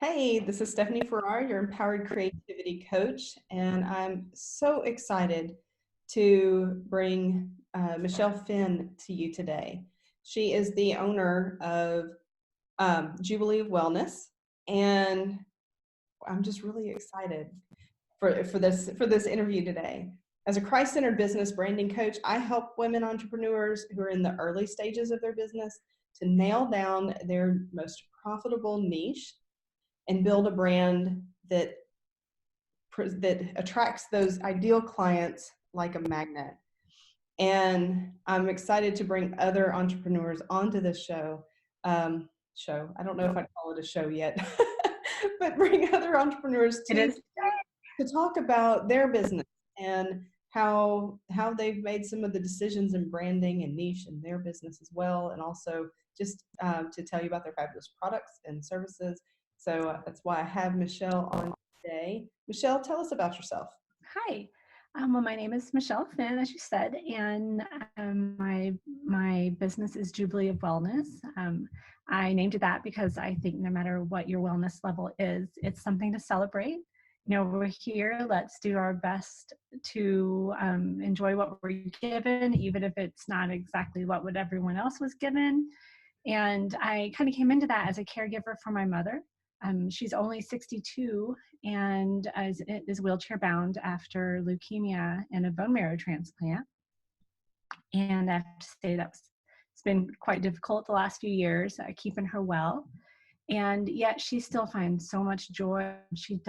Hey, this is Stephanie Ferrara, your empowered creativity coach, and I'm so excited to bring Michele Finn to you today. She is the owner of Jubilee of Wellness, and I'm just really excited for this interview today. As a Christ-centered business branding coach, I help women entrepreneurs who are in the early stages of their business to nail down their most profitable niche and build a brand that attracts those ideal clients like a magnet. And I'm excited to bring other entrepreneurs onto this show. I don't know if I'd call it a show yet, but bring other entrepreneurs It is. to talk about their business and how they've made some of the decisions in branding and niche in their business as well, and also just to tell you about their fabulous products and services. So that's why I have Michele on today. Michele, tell us about yourself. Hi. Well, my name is Michele Finn, as you said, and my business is Jubilee of Wellness. I named it that because I think no matter what your wellness level is, it's something to celebrate. We're here. Let's do our best to enjoy what we're given, even if it's not exactly what everyone else was given. And I kind of came into that as a caregiver for my mother. She's only 62 and is wheelchair bound after leukemia and a bone marrow transplant. And I have to say it's been quite difficult the last few years, keeping her well. And yet she still finds so much joy. She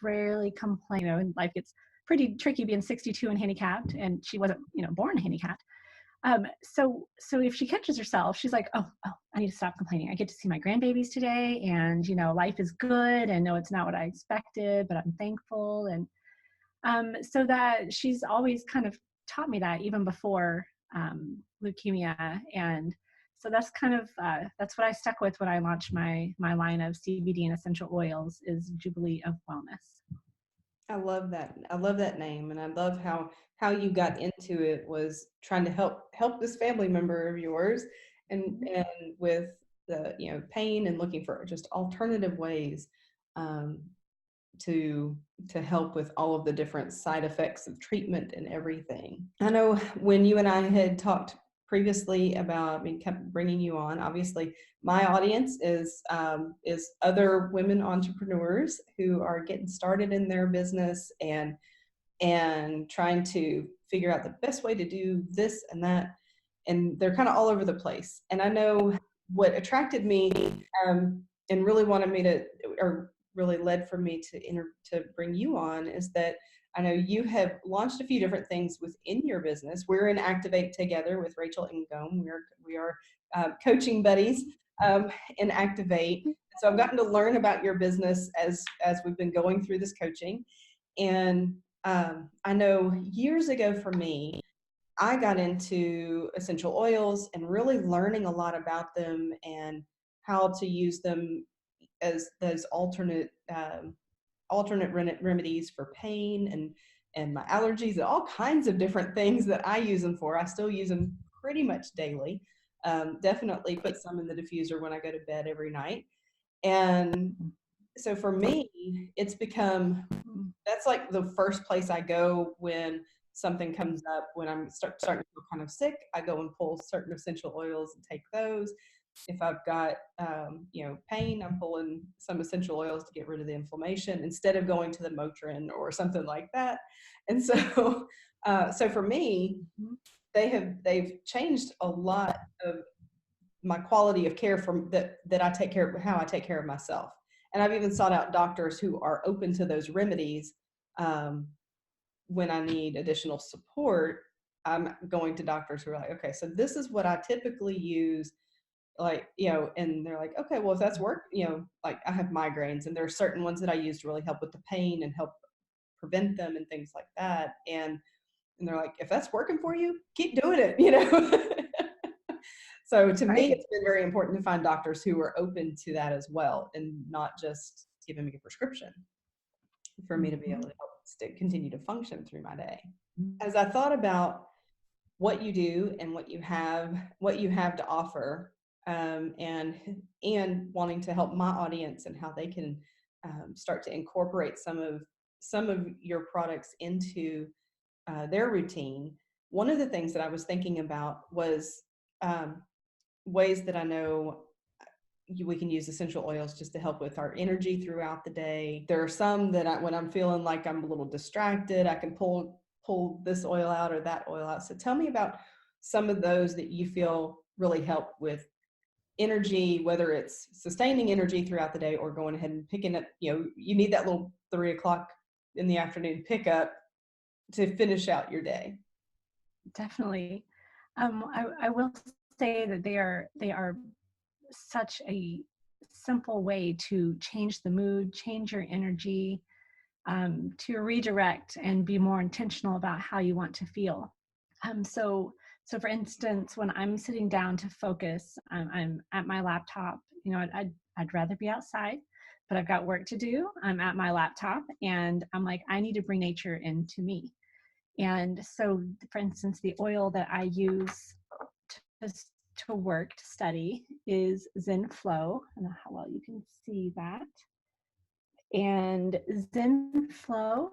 rarely complains. And life gets pretty tricky being 62 and handicapped, and she wasn't, born handicapped. So if she catches herself, she's like, oh, I need to stop complaining. I get to see my grandbabies today, and life is good. And no, it's not what I expected, but I'm thankful. And so that she's always kind of taught me that even before leukemia. And so that's kind of that's what I stuck with when I launched my line of CBD and essential oils is Jubilee of Wellness. I love that. I love that name, and I love how you got into it was trying to help this family member of yours, and with the pain and looking for just alternative ways um, to help with all of the different side effects of treatment and everything. I know when you and I had talked previously about kept bringing you on. Obviously, my audience is other women entrepreneurs who are getting started in their business and trying to figure out the best way to do this and that, and they're kind of all over the place. And I know what attracted me and really wanted me to, or really led for me to bring you on, is that I know you have launched a few different things within your business. We're in Activate together with Rachel Ingome. We are coaching buddies in Activate. So I've gotten to learn about your business as we've been going through this coaching. And I know years ago for me, I got into essential oils and really learning a lot about them and how to use them as those alternate remedies for pain and my allergies and all kinds of different things that I use them for. I still use them pretty much daily. Definitely put some in the diffuser when I go to bed every night. And so for me, it's become, that's like the first place I go when something comes up. When I'm starting to feel kind of sick, I go and pull certain essential oils and take those. If I've got pain, I'm pulling some essential oils to get rid of the inflammation instead of going to the Motrin or something like that. And so so for me, they've changed a lot of my quality of care from that I take care of, how I take care of myself. And I've even sought out doctors who are open to those remedies. When I need additional support, I'm going to doctors who are like, okay, so this is what I typically use, like, and they're like, okay, well, if that's work, like I have migraines and there are certain ones that I use to really help with the pain and help prevent them and things like that. And they're like, if that's working for you, keep doing it. So to me, it's been very important to find doctors who are open to that as well, and not just giving me a prescription for me to be able to continue to function through my day. As I thought about what you do and what you have to offer, and wanting to help my audience and how they can start to incorporate some of your products into their routine. One of the things that I was thinking about was um, ways that I know we can use essential oils just to help with our energy throughout the day. There are some that when I'm feeling like I'm a little distracted, I can pull this oil out or that oil out. So tell me about some of those that you feel really help with energy, whether it's sustaining energy throughout the day or going ahead and picking up, you need that little 3 o'clock in the afternoon pickup to finish out your day. Definitely. I will say that they are such a simple way to change the mood, change your energy, to redirect and be more intentional about how you want to feel. So for instance, when I'm sitting down to focus, I'm at my laptop. I'd rather be outside, but I've got work to do. I'm at my laptop, and I'm like, I need to bring nature into me. And so, for instance, the oil that I use to, to work, to study, is Zen Flow. I don't know how well you can see that. And Zen Flow,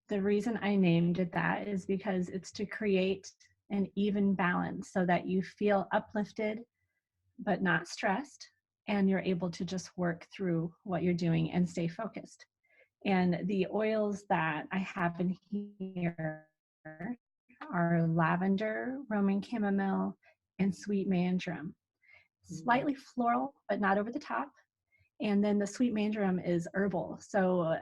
the reason I named it that is because it's to create an even balance so that you feel uplifted but not stressed, and you're able to just work through what you're doing and stay focused. And the oils that I have in here are lavender, Roman chamomile, and sweet marjoram. Slightly floral, but not over the top. And then the sweet marjoram is herbal, so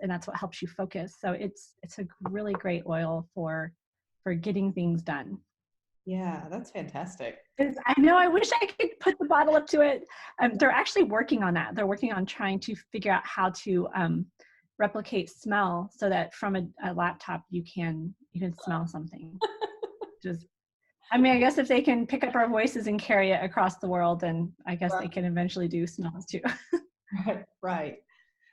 that's what helps you focus. So it's a really great oil for getting things done. Yeah, that's fantastic. I know, I wish I could put the bottle up to it. They're actually working on that. They're working on trying to figure out how to replicate smell so that from a laptop you can smell something. I guess if they can pick up our voices and carry it across the world, then I guess Right. they can eventually do smells too. Right.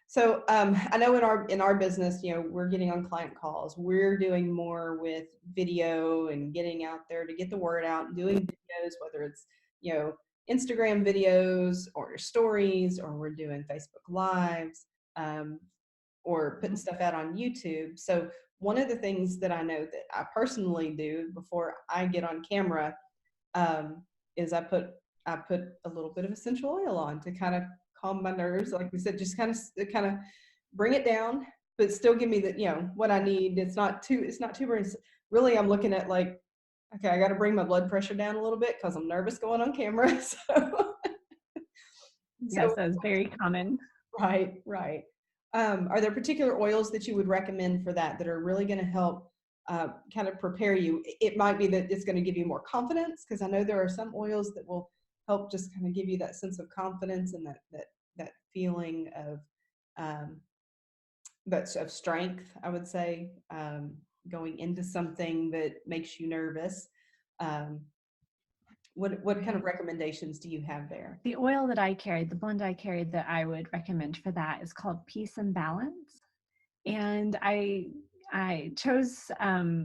So I know in our business, we're getting on client calls. We're doing more with video and getting out there to get the word out and doing videos, whether it's Instagram videos or stories, or we're doing Facebook Lives, or putting stuff out on YouTube. So one of the things that I know that I personally do before I get on camera is I put a little bit of essential oil on to kind of calm my nerves. Like we said, just kind of bring it down, but still give me what I need. It's not too really. I'm looking at like, okay, I got to bring my blood pressure down a little bit because I'm nervous going on camera. Yes, that's very common. Right. Are there particular oils that you would recommend for that are really going to help kind of prepare you? It might be that it's going to give you more confidence, because I know there are some oils that will help just kind of give you that sense of confidence and that feeling of that's of strength, I would say, going into something that makes you nervous. Um, what kind of recommendations do you have there? The oil that I carried, the blend I carried that I would recommend for that is called Peace and Balance. And I chose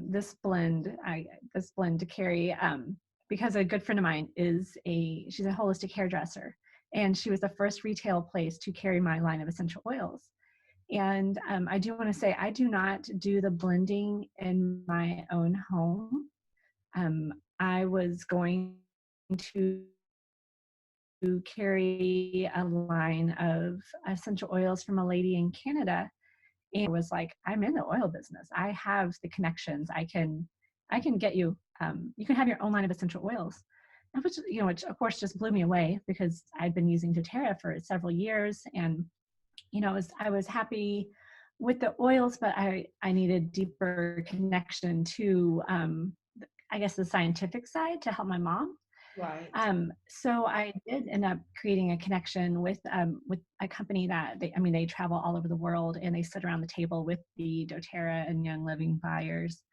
this blend to carry because a good friend of mine she's a holistic hairdresser, and she was the first retail place to carry my line of essential oils. And I do want to say I do not do the blending in my own home. I was going to carry a line of essential oils from a lady in Canada, and was like, I'm in the oil business. I have the connections. I can get you. You can have your own line of essential oils, and which of course just blew me away, because I'd been using doTERRA for several years, and I was happy with the oils, but I needed deeper connection to I guess the scientific side to help my mom. Right. So I did end up creating a connection with a company that they travel all over the world, and they sit around the table with the doTERRA and Young Living buyers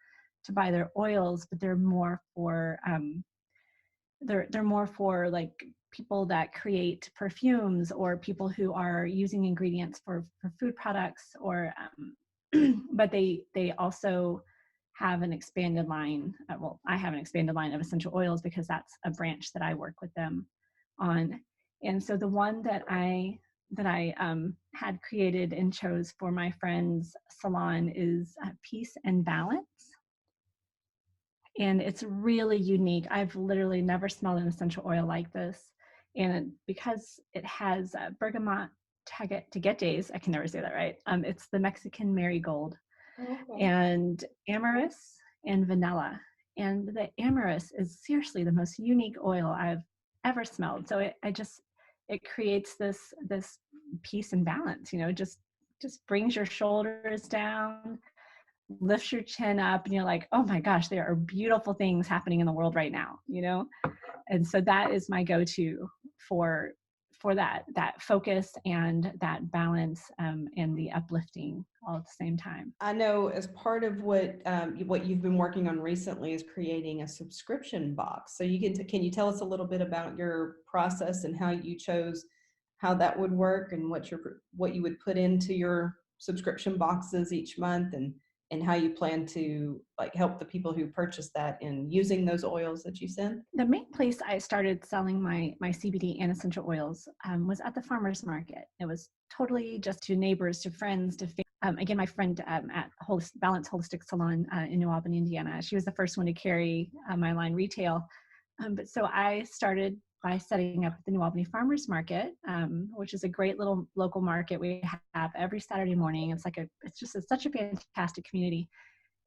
to buy their oils, but they're more for like people that create perfumes, or people who are using ingredients for food products, or but they also have an expanded line. Well, I have an expanded line of essential oils because that's a branch that I work with them on. And so the one that I had created and chose for my friend's salon is Peace and Balance. And it's really unique. I've literally never smelled an essential oil like this. And because it has bergamot tagetes, I can never say that right. It's the Mexican marigold, Okay. and amyris and vanilla. And the amyris is seriously the most unique oil I've ever smelled. So it creates this peace and balance, just brings your shoulders down, lifts your chin up, and you're like, oh my gosh, there are beautiful things happening in the world right now, And so that is my go-to for that focus and that balance, and the uplifting all at the same time. I know as part of what you've been working on recently is creating a subscription box. So can you tell us a little bit about your process and how you chose how that would work, and what you would put into your subscription boxes each month, and how you plan to like help the people who purchase that in using those oils that you send? The main place I started selling my CBD and essential oils was at the farmer's market. It was totally just to neighbors, to friends, to again, my friend at Balance Holistic Salon in New Albany, Indiana. She was the first one to carry my line retail. But so I started by setting up the New Albany Farmers Market, which is a great little local market we have every Saturday morning. It's such a fantastic community.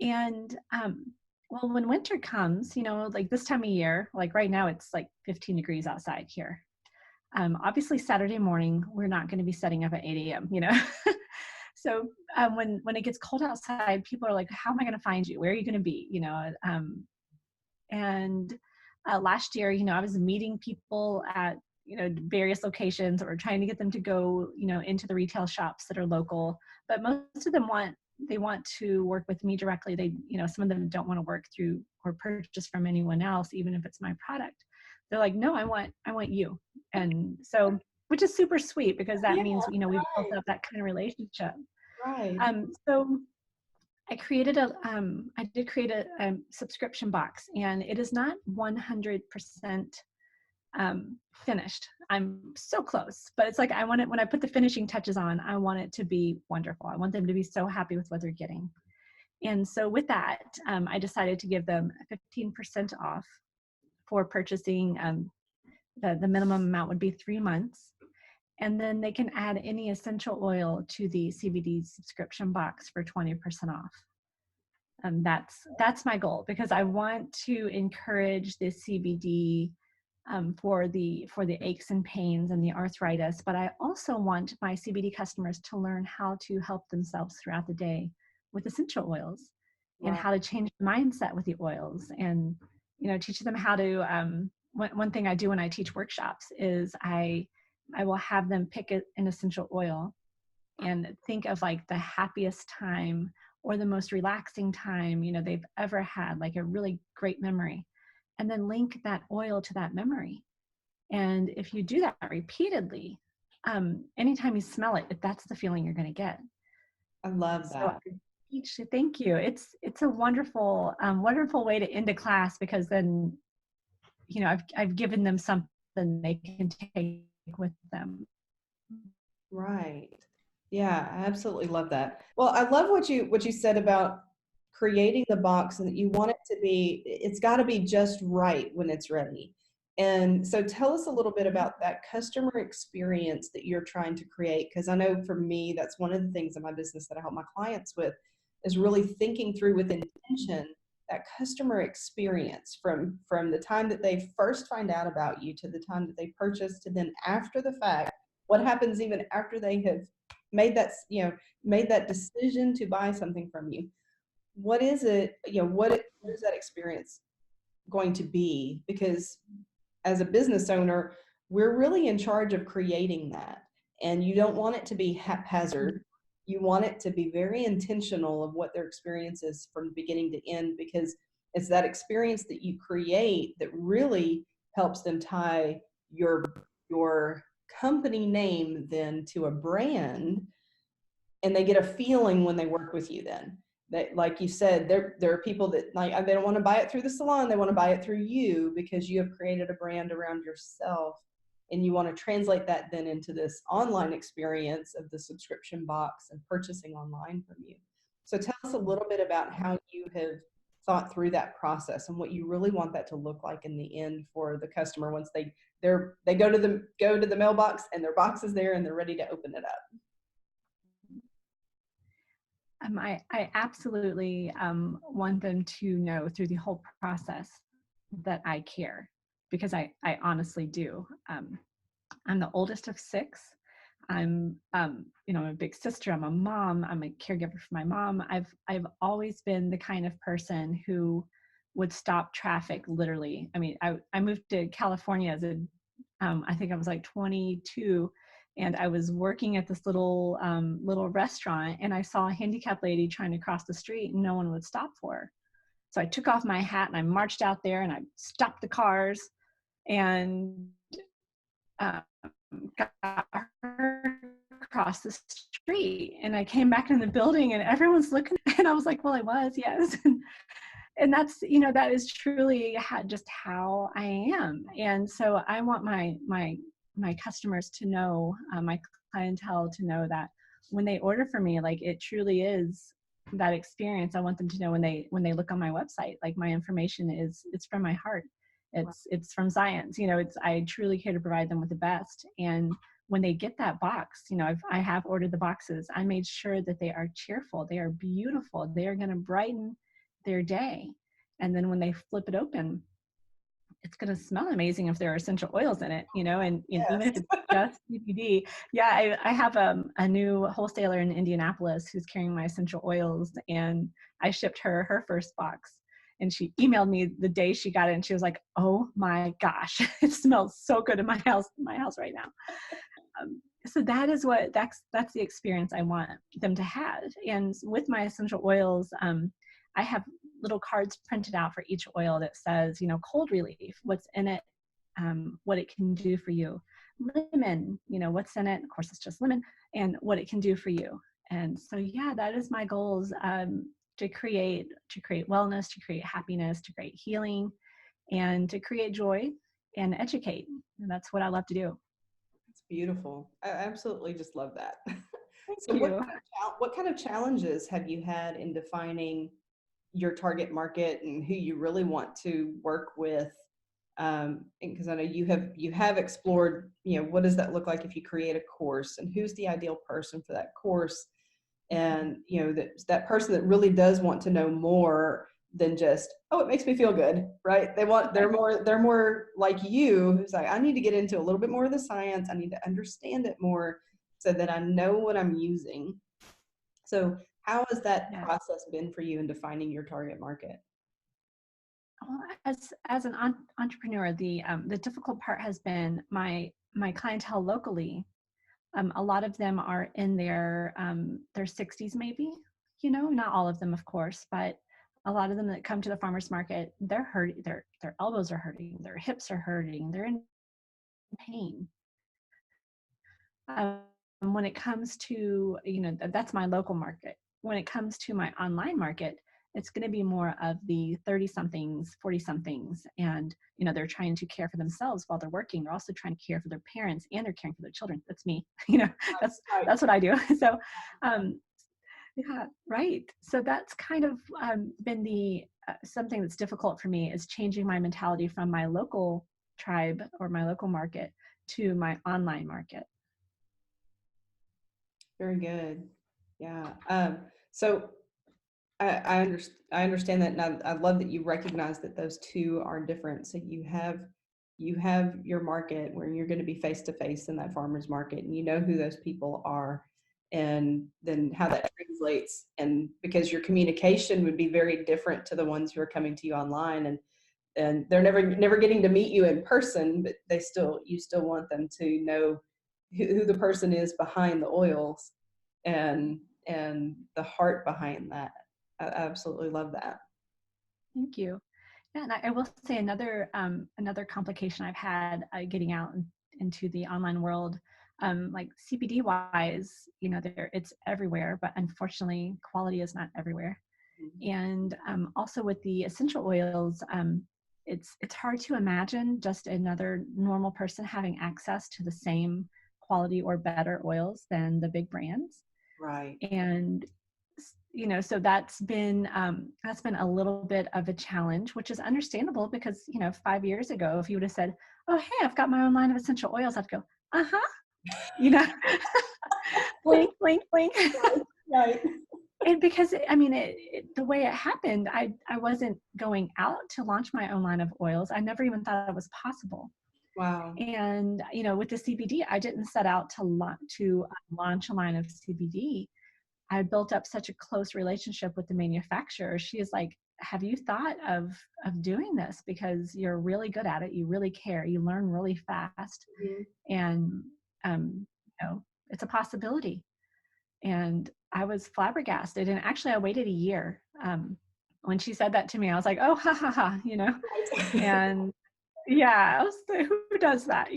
And well, when winter comes, like this time of year, like right now, it's like 15 degrees outside here. Obviously, Saturday morning, we're not going to be setting up at 8 a.m., So when it gets cold outside, people are like, how am I going to find you? Where are you going to be? And last year, I was meeting people at, various locations, or trying to get them to go, into the retail shops that are local. But most of them want to work with me directly. Some of them don't want to work through or purchase from anyone else, even if it's my product. They're like, no, I want you. And so, which is super sweet, because that means, we've built up that kind of relationship. Right. So I did create a subscription box, and it is not 100% finished. I'm so close, but it's like, I want it, when I put the finishing touches on, I want it to be wonderful. I want them to be so happy with what they're getting. And so with that, I decided to give them 15% off for purchasing. The minimum amount would be 3 months. And then they can add any essential oil to the CBD subscription box for 20% off. That's my goal, because I want to encourage the CBD for the aches and pains and the arthritis, but I also want my CBD customers to learn how to help themselves throughout the day with essential oils, and how to change the mindset with the oils, and teach them how to. One thing I do when I teach workshops is I will have them pick an essential oil and think of like the happiest time or the most relaxing time they've ever had, like a really great memory, and then link that oil to that memory. And if you do that repeatedly, anytime you smell it, that's the feeling you're going to get. I love that. Thank you. It's a wonderful wonderful way to end a class, because then I've given them something they can take with them. Right. Yeah, I absolutely love that. Well, I love what you said about creating the box, and that you want it's got to be just right when it's ready. And so tell us a little bit about that customer experience that you're trying to create, because I know for me, that's one of the things in my business that I help my clients with, is really thinking through with intention that customer experience from the time that they first find out about you to the time that they purchase, to then after the fact, what happens even after they have made that decision to buy something from you. What is it, what is that experience going to be? Because as a business owner, we're really in charge of creating that. And you don't want it to be haphazard. You want it to be very intentional of what their experience is from beginning to end, because it's that experience that you create that really helps them tie your company name then to a brand, and they get a feeling when they work with you then. that, like you said, there are people that like, they don't want to buy it through the salon, they want to buy it through you because you have created a brand around yourself, and you want to translate that then into this online experience of the subscription box and purchasing online from you. So tell us a little bit about how you have thought through that process and what you really want that to look like in the end for the customer once they go to the mailbox and their box is there and they're ready to open it up. I absolutely want them to know through the whole process that I care, because I honestly do. I'm the oldest of 6. I'm, I'm a big sister. I'm a mom. I'm a caregiver for my mom. I've always been the kind of person who would stop traffic literally. I mean, I moved to California as I think I was like 22, and I was working at this little restaurant, and I saw a handicapped lady trying to cross the street, and no one would stop for her. So I took off my hat and I marched out there and I stopped the cars and got her across the street. And I came back in the building and everyone's looking, and I was like, well, I was, yes. And that's, that is truly just how I am. And so I want my customers to know, my clientele to know that when they order from me, like, it truly is that experience. I want them to know when they look on my website, like, my information it's from my heart. It's from science. I truly care to provide them with the best. And when they get that box, I have ordered the boxes. I made sure that they are cheerful, they are beautiful, they are going to brighten their day. And then when they flip it open, it's going to smell amazing if there are essential oils in it, and Yes. even if it's just CBD. Yeah, I have a new wholesaler in Indianapolis who's carrying my essential oils, and I shipped her first box. And she emailed me the day she got it, and she was like, "Oh my gosh, it smells so good in my house right now." So that's the experience I want them to have. And with my essential oils, I have little cards printed out for each oil that says, cold relief, what's in it, what it can do for you. Lemon, what's in it. Of course, it's just lemon, and what it can do for you. And so, yeah, that is my goals, to create wellness, to create happiness, to create healing, and to create joy and educate. And that's what I love to do. It's beautiful. I absolutely just love that. So Thank you. what kind of challenges have you had in defining your target market and who you really want to work with? Because I know you have explored, what does that look like if you create a course, and who's the ideal person for that course? And, that person that really does want to know more than just, oh, it makes me feel good, right? They're more like you, who's like, I need to get into a little bit more of the science. I need to understand it more so that I know what I'm using. So how has that process been for you in defining your target market? Well, as an entrepreneur, the difficult part has been my clientele locally. A lot of them are in their 60s, maybe. Not all of them, of course, but a lot of them that come to the farmers market, they're hurting. Their elbows are hurting, their hips are hurting, they're in pain. When it comes to, that's my local market. When it comes to my online market, it's going to be more of the 30 somethings, 40 somethings. And, they're trying to care for themselves while they're working. They're also trying to care for their parents, and they're caring for their children. That's me. That's what I do. So, yeah, right. So that's kind of been the something that's difficult for me, is changing my mentality from my local tribe or my local market to my online market. Very good. Yeah. So I understand that, and I love that you recognize that those two are different. So you have your market where you're going to be face to face in that farmer's market, and you know who those people are, and then how that translates. And because your communication would be very different to the ones who are coming to you online, and they're never getting to meet you in person, but you still want them to know who the person is behind the oils and the heart behind that. I absolutely love that. Thank you. Yeah, and I will say another complication I've had getting out into the online world, like CBD wise, it's everywhere, but unfortunately, quality is not everywhere. And also with the essential oils, it's hard to imagine just another normal person having access to the same quality or better oils than the big brands. Right. And so that's been a little bit of a challenge, which is understandable because 5 years ago, if you would have said, "Oh, hey, I've got my own line of essential oils," I'd go, "Uh-huh," you know, blink, blink, blink. Right. And because the way it happened, I wasn't going out to launch my own line of oils. I never even thought it was possible. Wow. And with the CBD, I didn't set out to launch a line of CBD. I built up such a close relationship with the manufacturer. She is like, "Have you thought of doing this? Because you're really good at it. You really care. You learn really fast, Mhm. and it's a possibility." And I was flabbergasted. And actually, I waited a year. When she said that to me, I was like, "Oh, ha ha ha," Right. And yeah, I was like, who does that?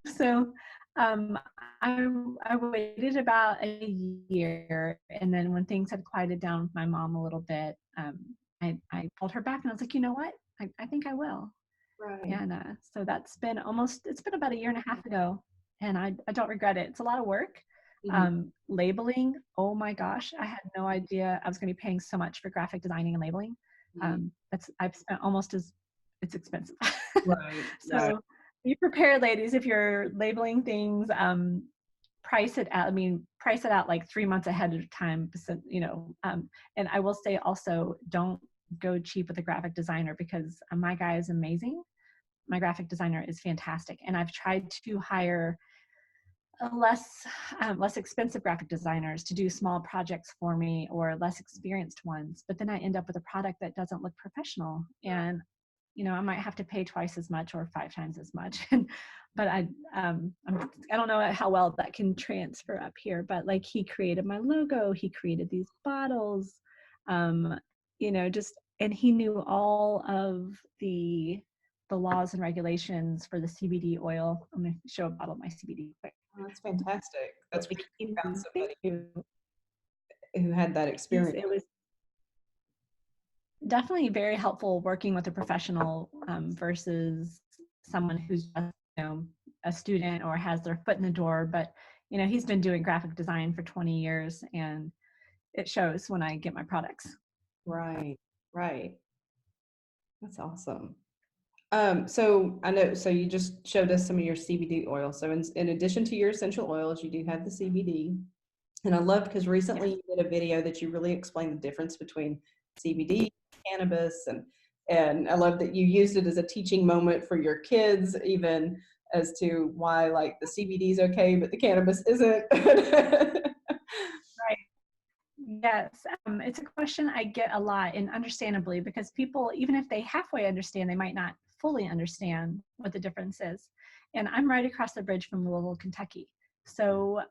So um, I waited about a year, and then when things had quieted down with my mom a little bit, I pulled her back, and I was like, "You know what? I think I will." Right. And so it's been about a year and a half ago, and I don't regret it. It's a lot of work. Mhm. Labeling, oh my gosh, I had no idea I was going to be paying so much for graphic designing and labeling. Mhm. I've spent it's expensive. Right. Right. So be prepared, ladies, if you're labeling things, price it out. Price it out like 3 months ahead of time. And I will say also, don't go cheap with a graphic designer because my guy is amazing. My graphic designer is fantastic. And I've tried to hire less expensive graphic designers to do small projects for me, or less experienced ones, but then I end up with a product that doesn't look professional, and I might have to pay twice as much or 5 times as much. But I don't know how well that can transfer up here, but like, he created my logo, he created these bottles, just, and he knew all of the laws and regulations for the CBD oil. I'm going to show a bottle of my CBD quick. Oh, that's fantastic. That's Like, great that you found thank somebody you. who had that experience. It was definitely very helpful working with a professional versus someone who's just, a student or has their foot in the door. But he's been doing graphic design for 20 years, and it shows when I get my products. Right. Right. That's awesome. So I know, so you just showed us some of your CBD oil. So in addition to your essential oils, you do have the CBD. And I loved because recently Yes. you did a video that you really explained the difference between CBD, cannabis, and I love that you used it as a teaching moment for your kids, even as to why like the CBD is okay, but the cannabis isn't. Right. Yes, it's a question I get a lot, and understandably, because people, even if they halfway understand, they might not fully understand what the difference is. And I'm right across the bridge from Louisville, Kentucky. So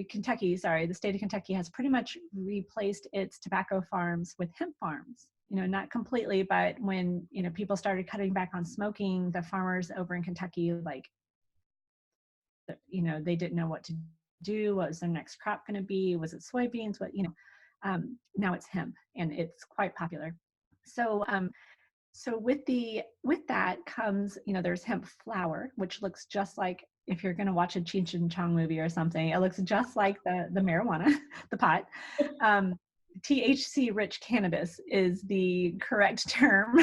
Kentucky, sorry, the state of Kentucky has pretty much replaced its tobacco farms with hemp farms. Not completely, but when people started cutting back on smoking, the farmers over in Kentucky, like, they didn't know what to do. What was their next crop going to be? Was it soybeans? Now it's hemp, and it's quite popular. So with that comes, there's hemp flower, which looks just like, if you're going to watch a Cheech and Chong movie or something, it looks just like the marijuana, the pot. THC rich cannabis is the correct term.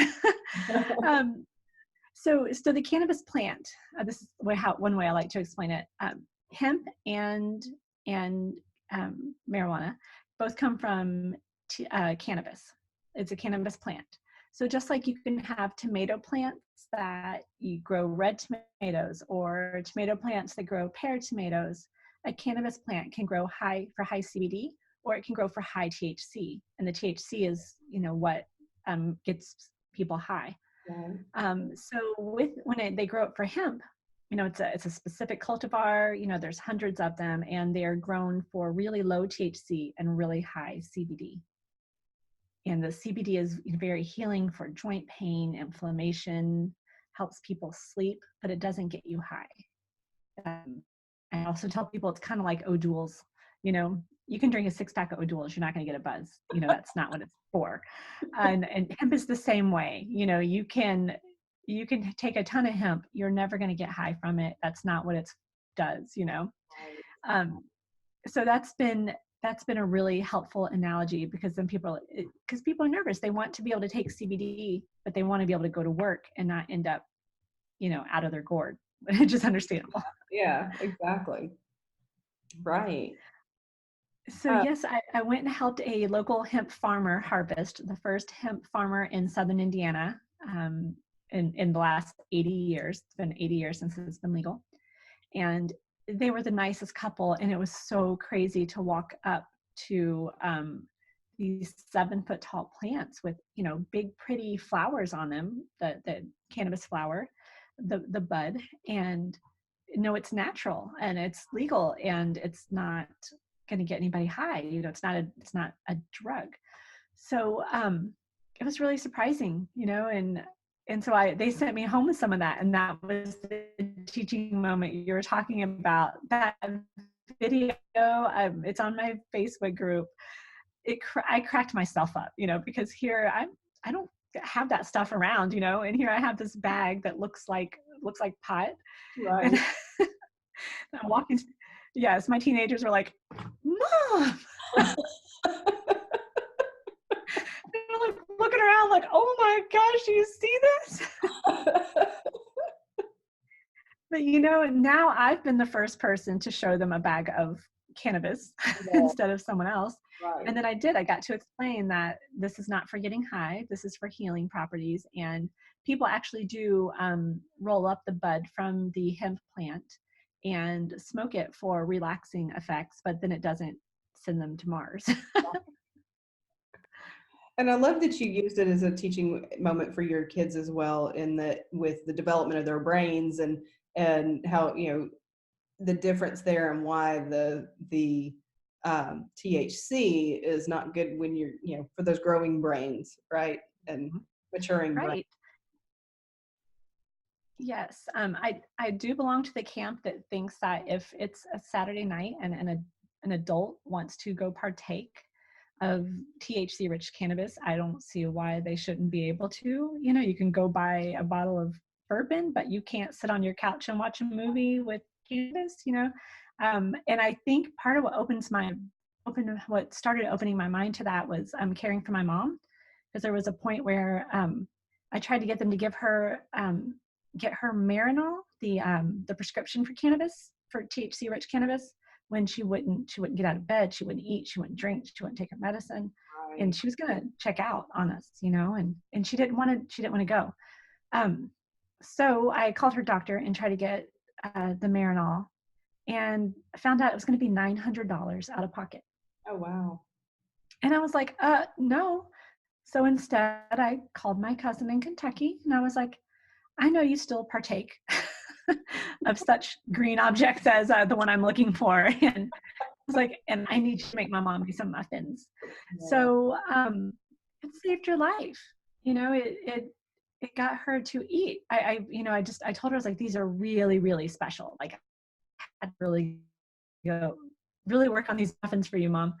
um, so the cannabis plant, this is one way I like to explain it. Hemp and marijuana both come from cannabis. It's a cannabis plant. So just like you can have tomato plants that you grow red tomatoes, or tomato plants that grow pear tomatoes, a cannabis plant can grow high CBD, or it can grow for high THC. And the THC is, what gets people high. So they grow it for hemp, it's a specific cultivar, there's hundreds of them, and they are grown for really low THC and really high CBD. And the CBD is very healing for joint pain, inflammation, helps people sleep, but it doesn't get you high. I also tell people it's kind of like O'Doul's, you can drink a 6-pack of O'Doul's, you're not going to get a buzz. That's not what it's for. And hemp is the same way. You can take a ton of hemp, you're never going to get high from it. That's not what it does. Right. Um, so that's been a really helpful analogy, because then people are nervous. They want to be able to take CBD, but they want to be able to go to work and not end up, out of their gourd, which is understandable. Yeah, exactly. Right. So yes, I went and helped a local hemp farmer harvest, the first hemp farmer in Southern Indiana, in the last 80 years. It's been 80 years since it's been legal. And they were the nicest couple. And it was so crazy to walk up to these 7-foot tall plants with, big, pretty flowers on them, the cannabis flower, the bud, and it's natural and it's legal and it's not going to get anybody high. It's not a drug. So it was really surprising, and so they sent me home with some of that, and that was the teaching moment you were talking about. That video, it's on my Facebook group. I cracked myself up, because here I don't have that stuff around, and here I have this bag that looks like pot, Right. and I'm walking. Yes, my teenagers were like, "Mom." They're like looking around like, "Oh my gosh, do you see this?" But now I've been the first person to show them a bag of cannabis Yeah, instead of someone else. right. And then I got to explain that this is not for getting high, this is for healing properties. And people actually do roll up the bud from the hemp plant and smoke it for relaxing effects, but then it doesn't send them to Mars. And I love that you used it as a teaching moment for your kids as well, in that with the development of their brains and how, the difference there and why the THC is not good when you're, for those growing brains, right? And maturing brains. Right. Yes. I do belong to the camp that thinks that if it's a Saturday night and an adult wants to go partake of THC rich cannabis, I don't see why they shouldn't be able to. You can go buy a bottle of bourbon, but you can't sit on your couch and watch a movie with cannabis, and I think part of what started opening my mind to that was caring for my mom, because there was a point where I tried to get them to get her Marinol, the prescription for cannabis, for THC rich cannabis, when she wouldn't get out of bed, she wouldn't eat, she wouldn't drink, she wouldn't take her medicine, and Right. she was gonna check out on us, and she didn't want to go. So I called her doctor and tried to get the Marinol, and found out it was going to be $900 out of pocket. Oh, wow. And I was like, no. So instead, I called my cousin in Kentucky, and I was like, I know you still partake of such green objects as the one I'm looking for. And I was like, and I need you to make my mom do some muffins. Yeah. So it saved her life. It got her to eat. I told her, I was like, these are really, really special. Like, I had to really work on these muffins for you, Mom.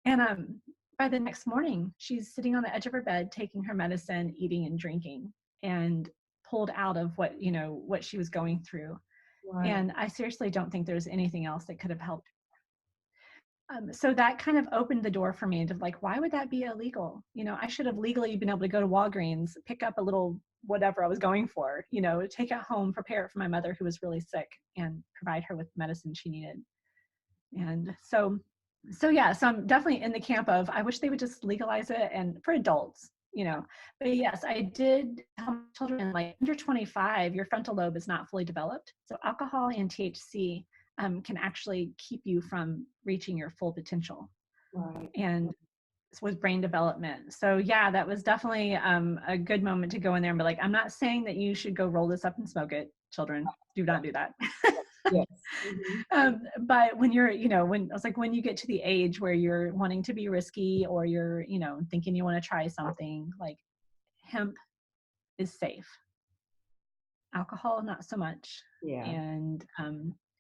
And by the next morning, she's sitting on the edge of her bed, taking her medicine, eating and drinking, and pulled out of what she was going through. Right. And I seriously don't think there's anything else that could have helped. So that kind of opened the door for me to like, why would that be illegal? I should have legally been able to go to Walgreens, pick up a little whatever I was going for, take it home, prepare it for my mother who was really sick, and provide her with medicine she needed. And so yeah, so I'm definitely in the camp of, I wish they would just legalize it, and for adults, but yes, I did tell children like under 25, your frontal lobe is not fully developed. So alcohol and THC can actually keep you from reaching your full potential. Right. And with brain development. So yeah, that was definitely a good moment to go in there and be like, I'm not saying that you should go roll this up and smoke it. Children, do not do that. Yes. Mm-hmm. But when you're, when I was like, when you get to the age where you're wanting to be risky, or you're, thinking you want to try something, like hemp is safe. Alcohol, not so much. Yeah. And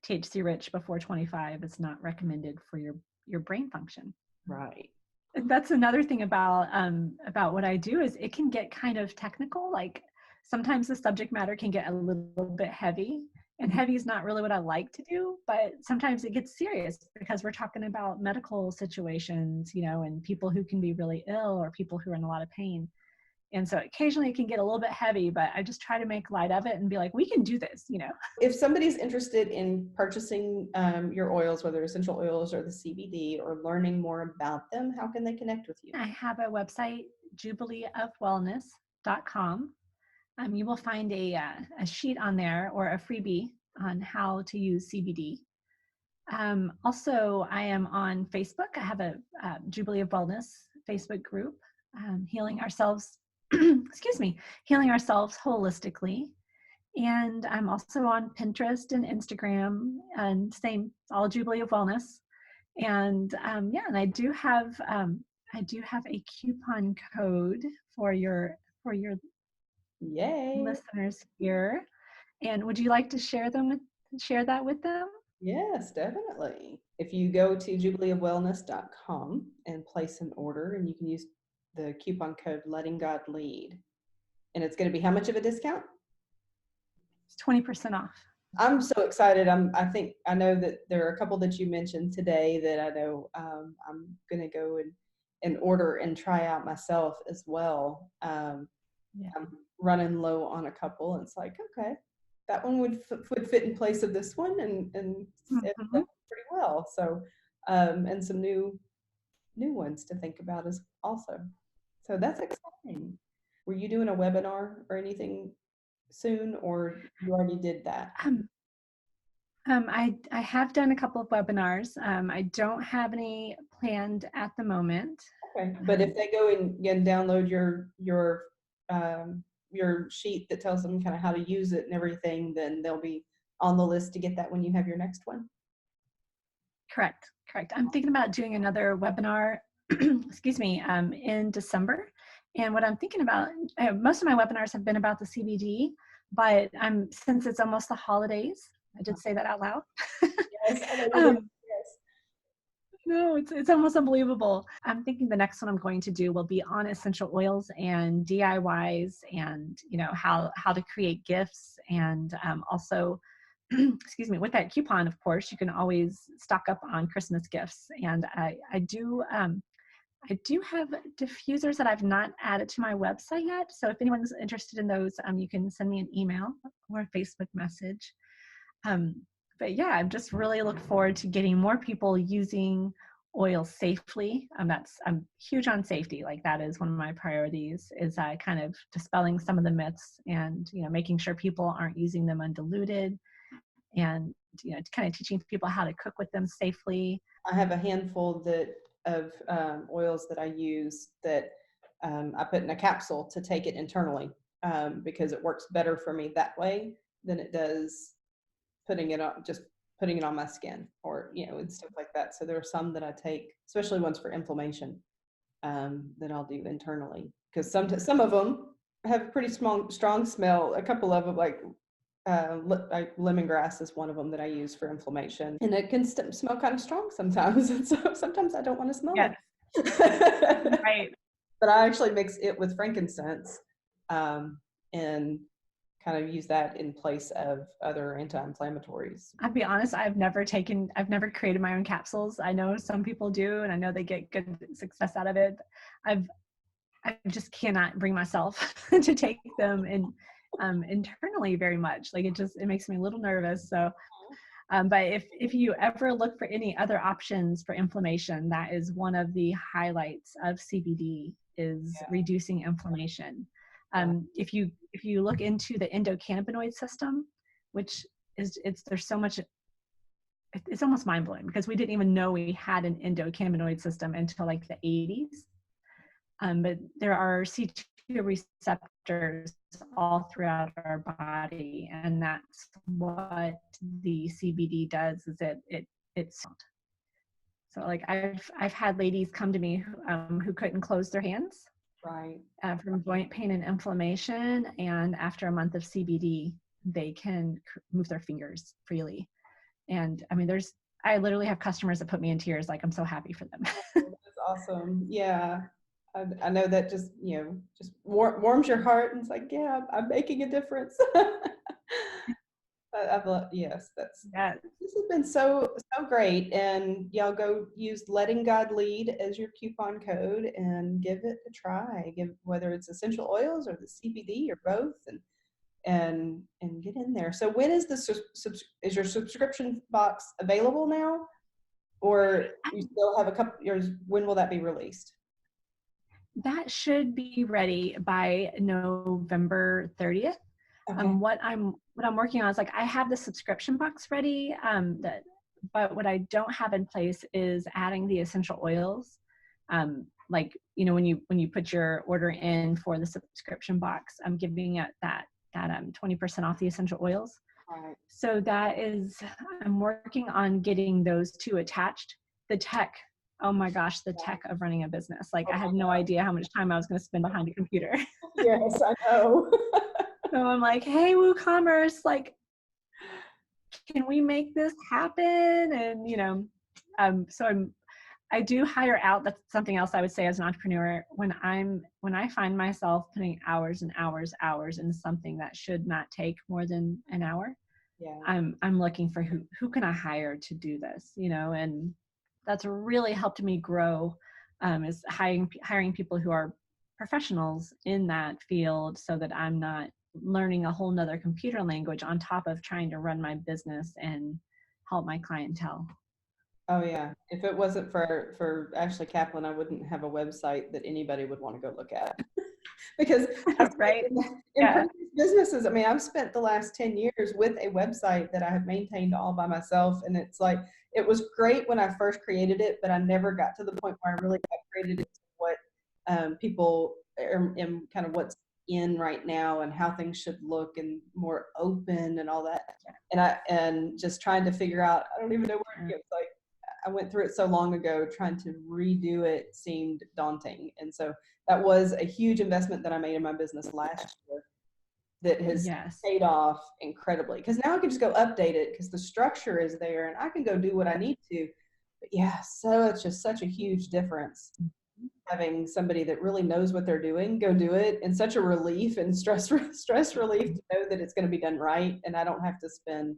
THC rich before 25 is not recommended for your your brain function. Right. That's another thing about what I do is it can get kind of technical. Like sometimes the subject matter can get a little bit heavy, and heavy is not really what I like to do, but sometimes it gets serious because we're talking about medical situations, and people who can be really ill or people who are in a lot of pain. And so occasionally it can get a little bit heavy, but I just try to make light of it and be like, we can do this. If somebody's interested in purchasing your oils, whether essential oils or the CBD, or learning more about them, how can they connect with you? I have a website, jubileeofwellness.com. You will find a sheet on there or a freebie on how to use CBD. Also, I am on Facebook. I have a Jubilee of Wellness Facebook group, healing ourselves, healing ourselves holistically. And I'm also on Pinterest and Instagram, and same, it's all Jubilee of Wellness. And and I do have a coupon code for your Yay. listeners here. And would you like to share that with them? Yes, definitely. If you go to jubileeofwellness.com and place an order, and you can use the coupon code Letting God Lead. And it's going to be how much of a discount? It's 20% off. I'm so excited. I know that there are a couple that you mentioned today that I know I'm going to go and order and try out myself as well. I'm running low on a couple, and it's like, okay, that one would fit in place of this one, and it pretty well. So, and some new ones to think about as also. So that's exciting. Were you doing a webinar or anything soon, or you already did that? I have done a couple of webinars. I don't have any planned at the moment. Okay, but if they go and download your sheet that tells them kind of how to use it and everything, then they'll be on the list to get that when you have your next one. Correct. I'm thinking about doing another webinar, in December. And what I'm thinking about, most of my webinars have been about the CBD, but since it's almost the holidays, I did say that out loud. Yes, I know. Yes. No, it's almost unbelievable. I'm thinking the next one I'm going to do will be on essential oils and DIYs, and how to create gifts, and also with that coupon, of course, you can always stock up on Christmas gifts. And I do have diffusers that I've not added to my website yet. So if anyone's interested in those, you can send me an email or a Facebook message. But yeah, I'm just really look forward to getting more people using oil safely. I'm huge on safety. Like that is one of my priorities, is kind of dispelling some of the myths, and making sure people aren't using them undiluted, and kind of teaching people how to cook with them safely. I have a handful of oils that I use that I put in a capsule to take it internally, because it works better for me that way than it does putting it on my skin, or and stuff like that. So there are some that I take, especially ones for inflammation, that I'll do internally, because some of them have pretty strong smell. A couple of them, like lemongrass is one of them that I use for inflammation, and it can smell kind of strong sometimes. And so sometimes I don't want to smell it. Right. But I actually mix it with frankincense, and kind of use that in place of other anti-inflammatories. I'll be honest, I've never created my own capsules. I know some people do, and I know they get good success out of it. I just cannot bring myself to take them internally very much. Like it makes me a little nervous. So, but if you ever look for any other options for inflammation, that is one of the highlights of CBD, is reducing inflammation. If you look into the endocannabinoid system, which there's so much, it's almost mind blowing, because we didn't even know we had an endocannabinoid system until like the 80s. But there are C2 receptors all throughout our body, and that's what the CBD does. Is it's so like I've had ladies come to me who couldn't close their hands. Right. From joint pain and inflammation, and after a month of CBD, they can move their fingers freely. And I mean, there's I literally have customers that put me in tears. Like, I'm so happy for them. That's awesome. Yeah. I know that just, just warms your heart and it's like, yeah, I'm making a difference. I've loved, yes, Yeah. this has been so great. And y'all go use Letting God Lead as your coupon code and give it a try. Give, whether it's essential oils or the CBD or both, and get in there. So when is is your subscription box available now, or you still have a couple years? When will that be released? That should be ready by November 30th. Okay. What I'm working on is, like, I have the subscription box ready, but what I don't have in place is adding the essential oils. Like, when you put your order in for the subscription box, I'm giving it that 20% off the essential oils. Right. So I'm working on getting those two attached. The tech, oh my gosh, the tech of running a business. Like, I had no idea how much time I was going to spend behind a computer. Yes, I know. So I'm like, hey, WooCommerce, like, can we make this happen? And, so I do hire out. That's something else I would say as an entrepreneur. When I find myself putting hours and hours into something that should not take more than an hour, Yeah. I'm looking for who can I hire to do this, and that's really helped me grow, is hiring people who are professionals in that field, so that I'm not learning a whole nother computer language on top of trying to run my business and help my clientele. Oh yeah. If it wasn't for Ashley Kaplan, I wouldn't have a website that anybody would want to go look at. Because Right? in Yeah. previous businesses, I mean, I've spent the last 10 years with a website that I have maintained all by myself. And it's like, it was great when I first created it, but I never got to the point where I really upgraded it to what people and kind of what's in right now and how things should look and more open and all that. And just trying to figure out, I don't even know where to go. It's like, I went through it so long ago, trying to redo it seemed daunting. And so that was a huge investment that I made in my business last year that has Yes. paid off incredibly. Because now I can just go update it because the structure is there and I can go do what I need to. But yeah, so it's just such a huge difference having somebody that really knows what they're doing go do it, and such a relief and stress relief to know that it's going to be done right, and I don't have to spend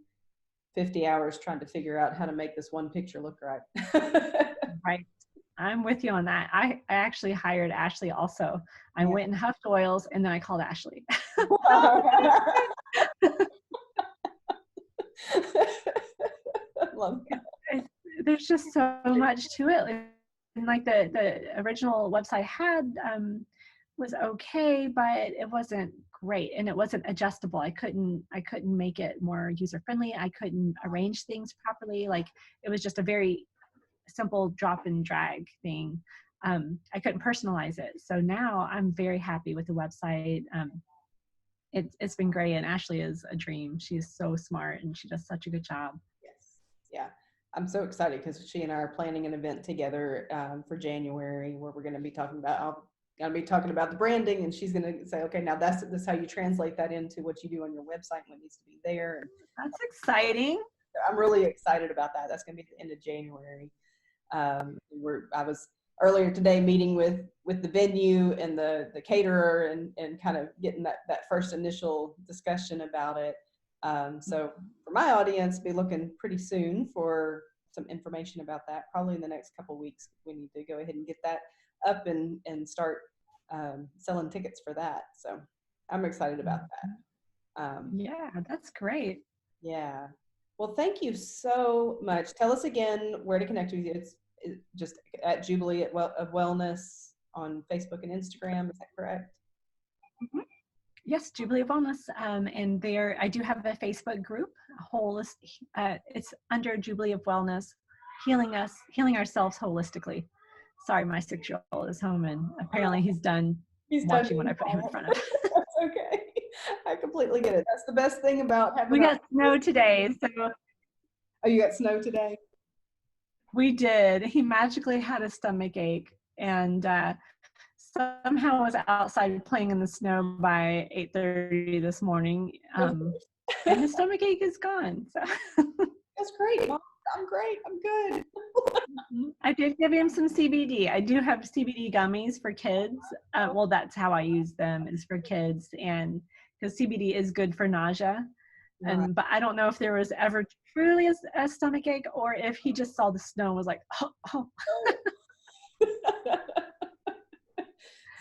50 hours trying to figure out how to make this one picture look right. Right. I'm with you on that. I actually hired Ashley also. I went and huffed oils, and then I called Ashley. Love that. There's just so much to it. And like the original website had was okay, but it wasn't great, and it wasn't adjustable. I couldn't make it more user friendly. I couldn't arrange things properly. Like, it was just a very simple drop and drag thing. I couldn't personalize it. So now I'm very happy with the website. It's been great, and Ashley is a dream. She's so smart and she does such a good job. Yes. Yeah. I'm so excited because she and I are planning an event together for January where we're going to be talking about, I'm going to be talking about the branding, and she's going to say, okay, now this is how you translate that into what you do on your website and what needs to be there. And that's exciting. I'm really excited about that. That's going to be at the end of January. I was earlier today meeting with the venue and the caterer and kind of getting that first initial discussion about it. So for my audience, be looking pretty soon for some information about that. Probably in the next couple of weeks, we need to go ahead and get that up and start selling tickets for that. So I'm excited about that. Yeah, that's great. Yeah. Well, thank you so much. Tell us again where to connect with you. It's just at Jubilee of Wellness on Facebook and Instagram. Is that correct? Mm-hmm. Yes, Jubilee of Wellness. And there, I do have a Facebook group, it's under Jubilee of Wellness, healing ourselves holistically. Sorry, my 6-year-old is home, and apparently he's done watching what I put him in front of. That's okay. I completely get it. That's the best thing about having. We got snow today, so. Oh, you got snow today? We did. He magically had a stomach ache, and somehow was outside playing in the snow by 8:30 this morning, and his stomach ache is gone. So. That's great, Mom. I'm great. I'm good. I did give him some CBD. I do have CBD gummies for kids. Well, that's how I use them, is for kids, and because CBD is good for nausea. Right. But I don't know if there was ever truly a stomach ache, or if he just saw the snow and was like, oh, oh.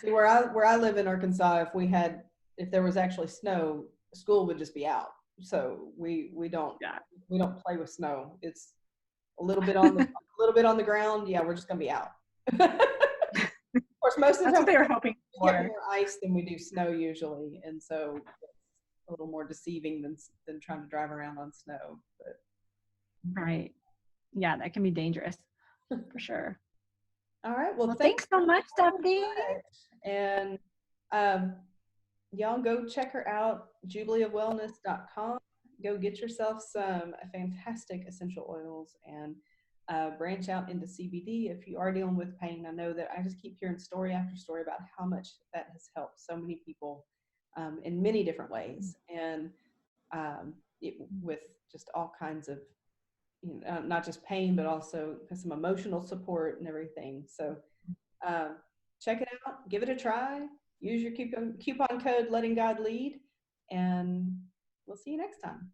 See, where I live in Arkansas, if there was actually snow, school would just be out. So we don't Yeah. we don't play with snow. It's a little bit on the ground. Yeah, we're just gonna be out. Of course, most of the That's time what they were hoping we get for. more ice than we do snow usually, and so it's a little more deceiving than trying to drive around on snow. But Right. Yeah, that can be dangerous for sure. all right, well, Well, thank thanks so much, you so Stephanie. much, and um, y'all go check her out, jubileeofwellness.com. Go get yourself some fantastic essential oils and branch out into CBD if you are dealing with pain. I know that I just keep hearing story after story about how much that has helped so many people in many different ways, and with just all kinds of, not just pain, but also some emotional support and everything. So check it out, give it a try, use your coupon code Letting God Lead, and we'll see you next time.